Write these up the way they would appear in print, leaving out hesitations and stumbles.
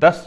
10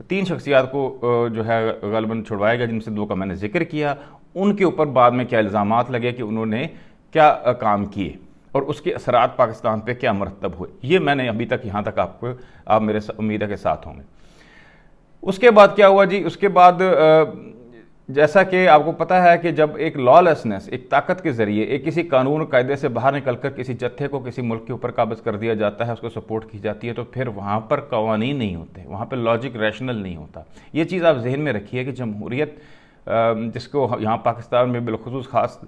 3 شخصیات کو جو ہے غالباً چھڑوایا گیا، جن سے 2 کا میں نے ذکر کیا. ان کے اوپر بعد میں کیا الزامات لگے کہ انہوں نے کیا کام کیے اور اس کے اثرات پاکستان پہ کیا مرتب ہوئے، یہ میں نے ابھی تک یہاں تک آپ میرے امید ہے کہ ساتھ ہوں گے. اس کے بعد کیا ہوا جی؟ اس کے بعد جیسا کہ آپ کو پتہ ہے کہ جب ایک لا لیسنس، ایک طاقت کے ذریعے ایک کسی قانون قاعدے سے باہر نکل کر کسی جتھے کو کسی ملک کے اوپر قابض کر دیا جاتا ہے، اس کو سپورٹ کی جاتی ہے، تو پھر وہاں پر قوانین نہیں ہوتے، وہاں پہ لاجک ریشنل نہیں ہوتا. یہ چیز آپ ذہن میں رکھیے کہ جمہوریت جس کو یہاں پاکستان میں بالخصوص خاص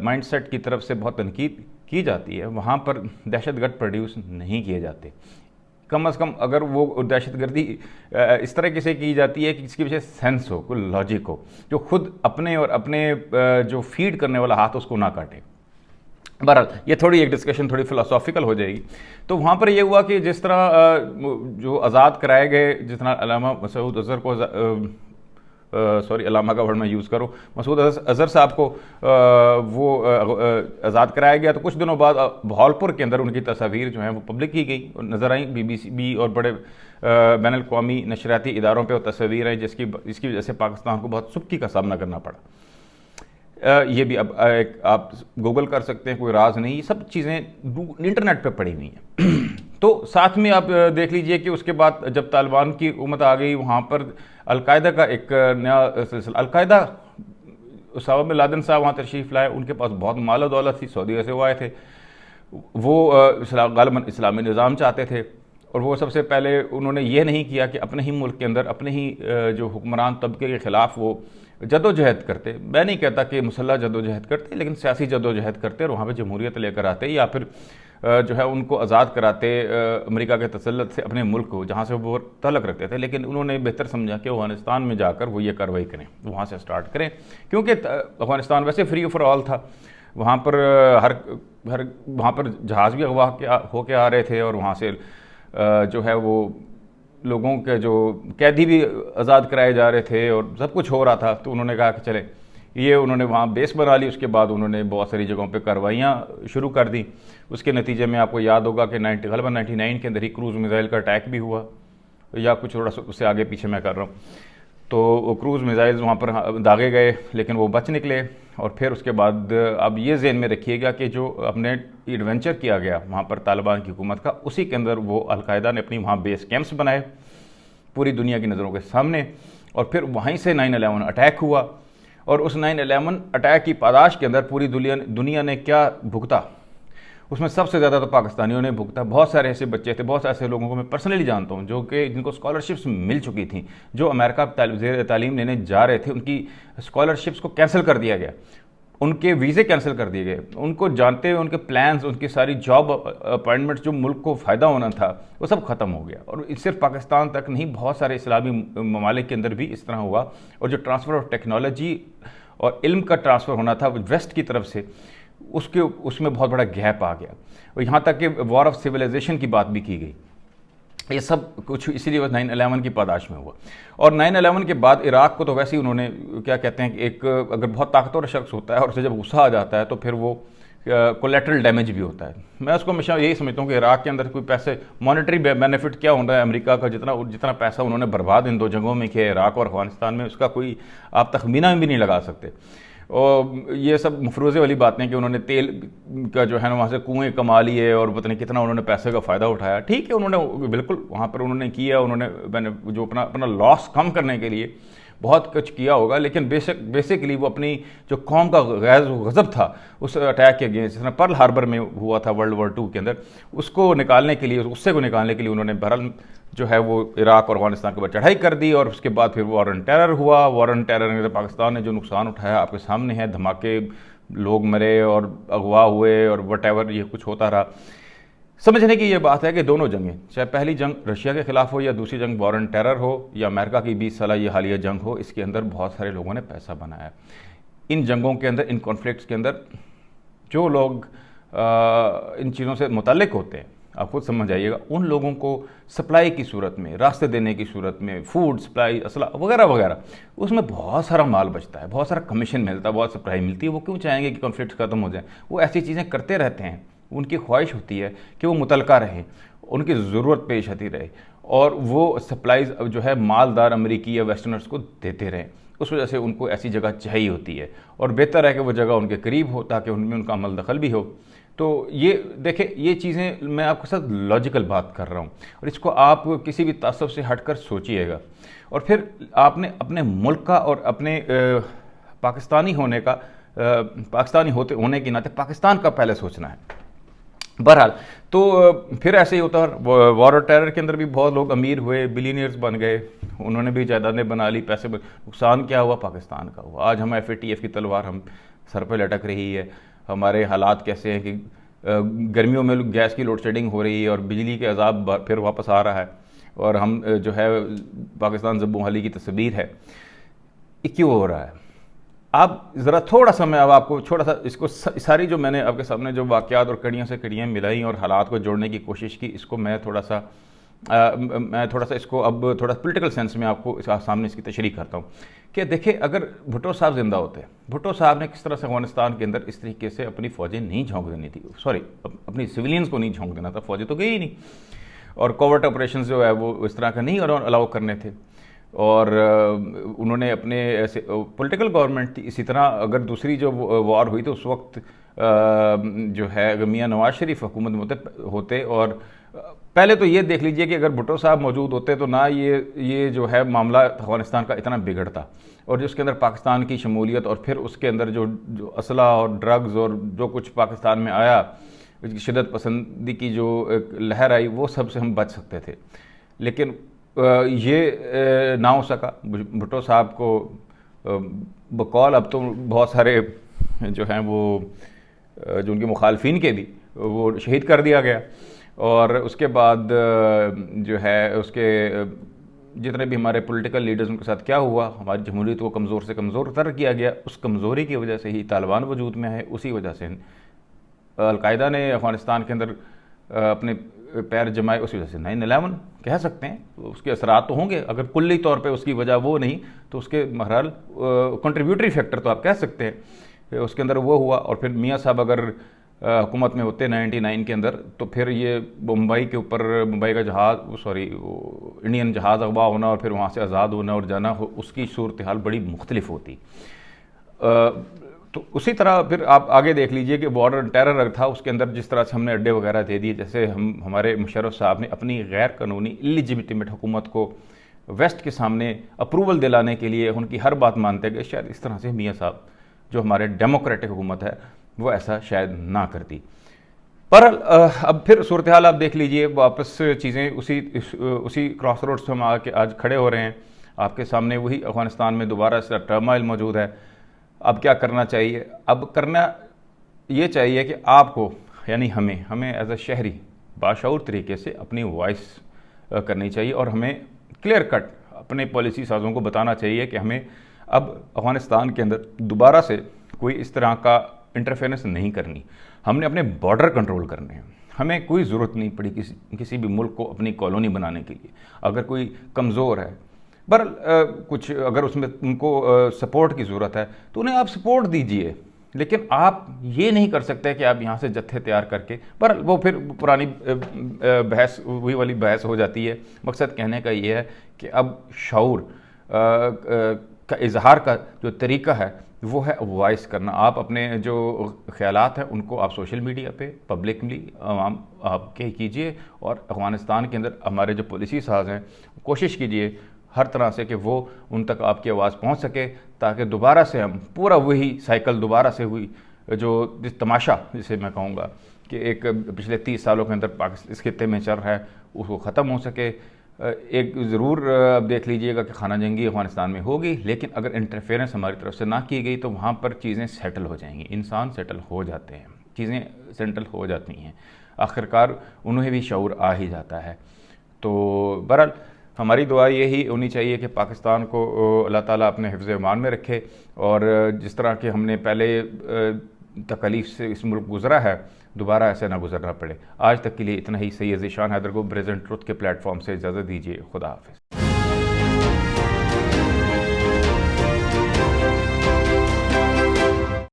مائنڈ سیٹ کی طرف سے بہت تنقید کی جاتی ہے، وہاں پر دہشت گرد پروڈیوس نہیں کیے جاتے. کم از کم اگر وہ دہشت گردی اس طرح سے کی جاتی ہے کہ جس کی وجہ سے سینس ہو، کوئی لاجک ہو، جو خود اپنے اور اپنے جو فیڈ کرنے والا ہاتھ اس کو نہ کاٹے. بہرحال یہ تھوڑی ایک ڈسکشن تھوڑی فلاسافیکل ہو جائے گی. تو وہاں پر یہ ہوا کہ جس طرح جو آزاد کرائے گئے، جس طرح علامہ مسعود اظہر کو علامہ کا ورڈ میں یوز کروں، مسعود اظہر صاحب کو وہ آزاد کرایا گیا، تو کچھ دنوں بعد بہاولپور کے اندر ان کی تصاویر جو ہیں وہ پبلک کی گئی اور نظر آئیں. BBC اور بڑے بین الاقوامی نشریاتی اداروں پہ وہ تصاویر ہیں، جس کی وجہ سے پاکستان کو بہت سختی کا سامنا کرنا پڑا. یہ بھی اب آپ گوگل کر سکتے ہیں، کوئی راز نہیں، یہ سب چیزیں انٹرنیٹ پہ پڑی ہوئی ہیں. تو ساتھ میں آپ دیکھ لیجئے کہ اس کے بعد جب طالبان کی حکومت آ گئی، وہاں پر القاعدہ کا ایک نیا سلسلہ. القاعدہ، اسامہ بن لادن صاحب وہاں تشریف لائے، ان کے پاس بہت مال و دولت تھی، سعودیہ سے وہ آئے تھے، وہ غالباً اسلامی نظام چاہتے تھے. اور وہ سب سے پہلے انہوں نے یہ نہیں کیا کہ اپنے ہی ملک کے اندر اپنے ہی جو حکمران طبقے کے خلاف وہ جد و جہد کرتے. میں نہیں کہتا کہ مسلح جد و جہد کرتے، لیکن سیاسی جد و جہد کرتے اور وہاں پہ جمہوریت لے کر آتے، یا پھر جو ہے ان کو آزاد کراتے امریکہ کے تسلط سے اپنے ملک کو، جہاں سے وہ تعلق رکھتے تھے. لیکن انہوں نے بہتر سمجھا کہ افغانستان میں جا کر وہ یہ کارروائی کریں، وہاں سے سٹارٹ کریں، کیونکہ افغانستان ویسے فری فار آل تھا. وہاں پر وہاں پر جہاز بھی اغوا ہو کے آ رہے تھے، اور وہاں سے جو ہے وہ لوگوں کے جو قیدی بھی آزاد کرائے جا رہے تھے، اور سب کچھ ہو رہا تھا. تو انہوں نے کہا کہ چلے، یہ انہوں نے وہاں بیس بنا لی. اس کے بعد انہوں نے بہت ساری جگہوں پہ کارروائیاں شروع کر دی. اس کے نتیجے میں آپ کو یاد ہوگا کہ غالباً 99 کے اندر ہی کروز میزائل کا اٹیک بھی ہوا، یا کچھ تھوڑا سا اس سے آگے پیچھے میں کر رہا ہوں. تو وہ کروز میزائلز وہاں پر داغے گئے، لیکن وہ بچ نکلے. اور پھر اس کے بعد اب یہ ذہن میں رکھیے گا کہ جو اپنے ایڈونچر کیا گیا وہاں پر طالبان کی حکومت کا، اسی کے اندر وہ القاعدہ نے اپنی وہاں بیس کیمپس بنائے پوری دنیا کی نظروں کے سامنے. اور پھر وہیں سے 9/11 اٹیک ہوا، اور اس 9/11 اٹیک کی پاداش کے اندر پوری دنیا نے کیا بھگتا، اس میں سب سے زیادہ تو پاکستانیوں نے بھگتا. بہت سارے ایسے بچے تھے، بہت سارے ایسے لوگوں کو میں پرسنلی جانتا ہوں جو کہ جن کو اسکالرشپس مل چکی تھیں، جو امریکہ زیر تعلیم لینے جا رہے تھے، ان کی اسکالرشپس کو کینسل کر دیا گیا، ان کے ویزے کینسل کر دیے گئے. ان کو جانتے ہوئے ان کے پلانز، ان کی ساری جاب اپائنٹمنٹس جو ملک کو فائدہ ہونا تھا، وہ سب ختم ہو گیا. اور صرف پاکستان تک نہیں، بہت سارے اسلامی ممالک کے اندر بھی اس طرح ہوا. اور جو ٹرانسفر آف ٹیکنالوجی اور علم کا ٹرانسفر ہونا تھا ویسٹ کی طرف سے، اس میں بہت بڑا گیپ آ گیا. اور یہاں تک کہ وار آف سویلائزیشن کی بات بھی کی گئی. یہ سب کچھ اسی لیے 9/11 کی پاداش میں ہوا. اور 9/11 کے بعد عراق کو تو ویسے ہی انہوں نے کیا کہتے ہیں کہ ایک اگر بہت طاقتور شخص ہوتا ہے اور اسے جب غصہ آ جاتا ہے تو پھر وہ کولیٹرل ڈیمیج بھی ہوتا ہے. میں اس کو ہمیشہ یہی سمجھتا ہوں کہ عراق کے اندر کوئی پیسے مانیٹری بینیفٹ کیا ہوتا ہے امریکہ کا، جتنا پیسہ انہوں نے برباد ان 2 جنگوں میں کیا عراق اور افغانستان میں، اس کا کوئی آپ تخمینہ بھی نہیں لگا سکتے. اور یہ سب مفروضے والی باتیں کہ انہوں نے تیل کا جو ہے نا وہاں سے کنویں کما لیے اور پتہ نہیں کتنا انہوں نے پیسے کا فائدہ اٹھایا. ٹھیک ہے، انہوں نے بالکل وہاں پر انہوں نے کیا، انہوں نے جو اپنا لاس کم کرنے کے لیے بہت کچھ کیا ہوگا. لیکن بیسکلی وہ اپنی جو قوم کا غیظ و غضب تھا اس اٹیک کے اگینسٹ، جس طرح پرل ہاربر میں ہوا تھا ورلڈ وار 2 کے اندر، اس کو نکالنے کے لیے، اس غصے کو نکالنے کے لیے انہوں نے بہرحال جو ہے وہ عراق اور افغانستان کے اوپر چڑھائی کر دی. اور اس کے بعد پھر وار آن ٹیرر ہوا. وار آن ٹیرر میں پاکستان نے جو نقصان اٹھایا آپ کے سامنے ہے، دھماکے، لوگ مرے اور اغوا ہوئے اور وٹ ایور یہ کچھ ہوتا رہا. سمجھنے کی یہ بات ہے کہ دونوں جنگیں، چاہے پہلی جنگ رشیا کے خلاف ہو یا دوسری جنگ وار آن ٹیرر ہو یا امریکہ کی 20 سالہ یہ حالیہ جنگ ہو، اس کے اندر بہت سارے لوگوں نے پیسہ بنایا. ان جنگوں کے اندر، ان کانفلکٹس کے اندر جو لوگ ان چیزوں سے متعلق ہوتے ہیں، آپ خود سمجھ آئیے گا، ان لوگوں کو سپلائی کی صورت میں، راستے دینے کی صورت میں، فوڈ سپلائی، اسلحہ وغیرہ وغیرہ، اس میں بہت سارا مال بچتا ہے، بہت سارا کمیشن ملتا ہے، بہت سپلائی ملتی ہے. وہ کیوں چاہیں گے کہ کنفلکٹ ختم ہو جائیں؟ وہ ایسی چیزیں کرتے رہتے ہیں. ان کی خواہش ہوتی ہے کہ وہ متعلقہ رہیں، ان کی ضرورت پیش آتی رہے. اور وہ سپلائز جو ہے مالدار امریکی یا ویسٹرنرز کو دیتے رہیں. اس وجہ سے ان کو ایسی جگہ چاہیے ہوتی ہے اور بہتر ہے کہ وہ جگہ ان کے قریب ہو تاکہ ان میں ان کا عمل دخل بھی ہو. تو یہ دیکھیں یہ چیزیں میں آپ کے ساتھ لاجیکل بات کر رہا ہوں اور اس کو آپ کسی بھی تعصب سے ہٹ کر سوچیے گا. اور پھر آپ نے اپنے ملک کا اور اپنے پاکستانی ہونے کا پاکستانی ہونے کے ناطے پاکستان کا پہلے سوچنا ہے. بہرحال تو پھر ایسے ہی ہوتا ہے. وار اور ٹیرر کے اندر بھی بہت لوگ امیر ہوئے, بلینئرز بن گئے, انہوں نے بھی جائیدادیں بنا لی, پیسے نقصان کیا ہوا پاکستان کا ہوا. آج ہم FATF کی تلوار ہم سر پہ لٹک رہی ہے. ہمارے حالات کیسے ہیں کہ گرمیوں میں گیس کی لوڈ شیڈنگ ہو رہی ہے اور بجلی کے عذاب پھر واپس آ رہا ہے اور ہم جو ہے پاکستان زب و حالی کی تصویر ہے. یہ کیوں ہو رہا ہے؟ آپ ذرا تھوڑا سا میں اب آپ کو چھوٹا سا اس کو ساری جو میں نے آپ کے سامنے جو واقعات اور کڑیاں سے کڑیاں ملائیں اور حالات کو جوڑنے کی کوشش کی, اس کو میں تھوڑا سا اس کو اب تھوڑا پولیٹیکل سینس میں آپ کو سامنے اس کی تشریح کرتا ہوں کہ دیکھیں اگر بھٹو صاحب زندہ ہوتے, بھٹو صاحب نے کس طرح سے افغانستان کے اندر اس طریقے سے اپنی فوجیں نہیں جھونک دینی تھی, اپنی سویلینز کو نہیں جھونک دینا تھا, فوجیں تو گئی ہی نہیں, اور کوورٹ آپریشنز جو ہے وہ اس طرح کا نہیں الاؤ کرنے تھے. اور انہوں نے اپنے ایسے پولیٹیکل گورنمنٹ تھی. اسی طرح اگر دوسری جو وار ہوئی تو اس وقت جو ہے اگر میاں نواز شریف حکومت ہوتے اور پہلے تو یہ دیکھ لیجئے کہ اگر بھٹو صاحب موجود ہوتے تو نہ یہ جو ہے معاملہ افغانستان کا اتنا بگڑتا, اور جس کے اندر پاکستان کی شمولیت اور پھر اس کے اندر جو اسلحہ اور ڈرگز اور جو کچھ پاکستان میں آیا, شدت پسندی کی جو لہر آئی, وہ سب سے ہم بچ سکتے تھے. لیکن یہ نہ ہو سکا. بھٹو صاحب کو بقول اب تو بہت سارے جو ہیں وہ جو ان کے مخالفین کے بھی وہ شہید کر دیا گیا, اور اس کے بعد جو ہے اس کے جتنے بھی ہمارے پولیٹیکل لیڈرز ان کے ساتھ کیا ہوا, ہماری جمہوریت کو کمزور سے کمزور تر کیا گیا. اس کمزوری کی وجہ سے ہی طالبان وجود میں ہے, اسی وجہ سے القاعدہ نے افغانستان کے اندر اپنے پیر جمائے, اسی وجہ سے 9/11 کہہ سکتے ہیں. اس کے اثرات تو ہوں گے, اگر کلی طور پہ اس کی وجہ وہ نہیں تو اس کے بہرحال کنٹریبیوٹری فیکٹر تو آپ کہہ سکتے ہیں اس کے اندر وہ ہوا. اور پھر میاں صاحب اگر حکومت میں ہوتے 99 کے اندر تو پھر یہ ممبئی کے اوپر ممبئی کا جہاز انڈین جہاز اغوا ہونا اور پھر وہاں سے آزاد ہونا اور جانا, اس کی صورتحال بڑی مختلف ہوتی. تو اسی طرح پھر آپ آگے دیکھ لیجئے کہ وار اور ٹیرر تھا, اس کے اندر جس طرح سے ہم نے اڈے وغیرہ دے دیے, جیسے ہمارے مشرف صاحب نے اپنی غیر قانونی اللیجیٹمیٹ حکومت کو ویسٹ کے سامنے اپروول دلانے کے لیے ان کی ہر بات مانتے گئے. شاید اس طرح سے میاں صاحب جو ہمارے ڈیموکریٹک حکومت ہے وہ ایسا شاید نہ کرتی. پر اب پھر صورتحال آپ دیکھ لیجئے, واپس چیزیں اسی کراس روڈ سے ہم آ کے آج کھڑے ہو رہے ہیں. آپ کے سامنے وہی افغانستان میں دوبارہ سے ٹرمائل موجود ہے. اب کیا کرنا چاہیے؟ اب کرنا یہ چاہیے کہ آپ کو یعنی ہمیں ایز اے شہری باشعور طریقے سے اپنی وائس کرنی چاہیے, اور ہمیں کلیئر کٹ اپنے پالیسی سازوں کو بتانا چاہیے کہ ہمیں اب افغانستان کے اندر دوبارہ سے کوئی اس طرح کا انٹرفیرنس نہیں کرنی. ہم نے اپنے بارڈر کنٹرول کرنے ہیں. ہمیں کوئی ضرورت نہیں پڑی کسی بھی ملک کو اپنی کالونی بنانے کے لیے. اگر کوئی کمزور ہے کچھ اگر اس میں ان کو سپورٹ کی ضرورت ہے تو انہیں آپ سپورٹ دیجئے, لیکن آپ یہ نہیں کر سکتے کہ آپ یہاں سے جتھے تیار کر کے وہ پھر پرانی بحث وہی والی بحث ہو جاتی ہے. مقصد کہنے کا یہ ہے کہ اب شعور کا اظہار کا جو طریقہ ہے وہ ہے وائس کرنا. آپ اپنے جو خیالات ہیں ان کو آپ سوشل میڈیا پہ پبلکلی عوام آپ کے کیجئے, اور افغانستان کے اندر ہمارے جو پالیسی ساز ہیں کوشش کیجئے ہر طرح سے کہ وہ ان تک آپ کی آواز پہنچ سکے, تاکہ دوبارہ سے ہم پورا وہی سائیکل دوبارہ سے ہوئی جو تماشا جسے میں کہوں گا کہ ایک پچھلے 30 سالوں کے اندر اس خطے میں چل رہا ہے اس کو ختم ہو سکے. ایک ضرور اب دیکھ لیجئے گا کہ خانہ جنگی افغانستان میں ہوگی, لیکن اگر انٹرفیرنس ہماری طرف سے نہ کی گئی تو وہاں پر چیزیں سیٹل ہو جائیں گی. انسان سیٹل ہو جاتے ہیں, چیزیں سیٹل ہو جاتی ہیں, آخرکار انہیں بھی شعور آ ہی جاتا ہے. تو بہرحال ہماری دعا یہی ہونی چاہیے کہ پاکستان کو اللہ تعالیٰ اپنے حفظ امان میں رکھے, اور جس طرح کہ ہم نے پہلے تکلیف سے اس ملک گزرا ہے دوبارہ ایسے نہ گزرنا پڑے. آج تک کے لیے اتنا ہی. سید ذیشان حیدر کو پریزنٹ ٹروتھ کے پلیٹ فارم سے اجازت دیجیے. خدا حافظ.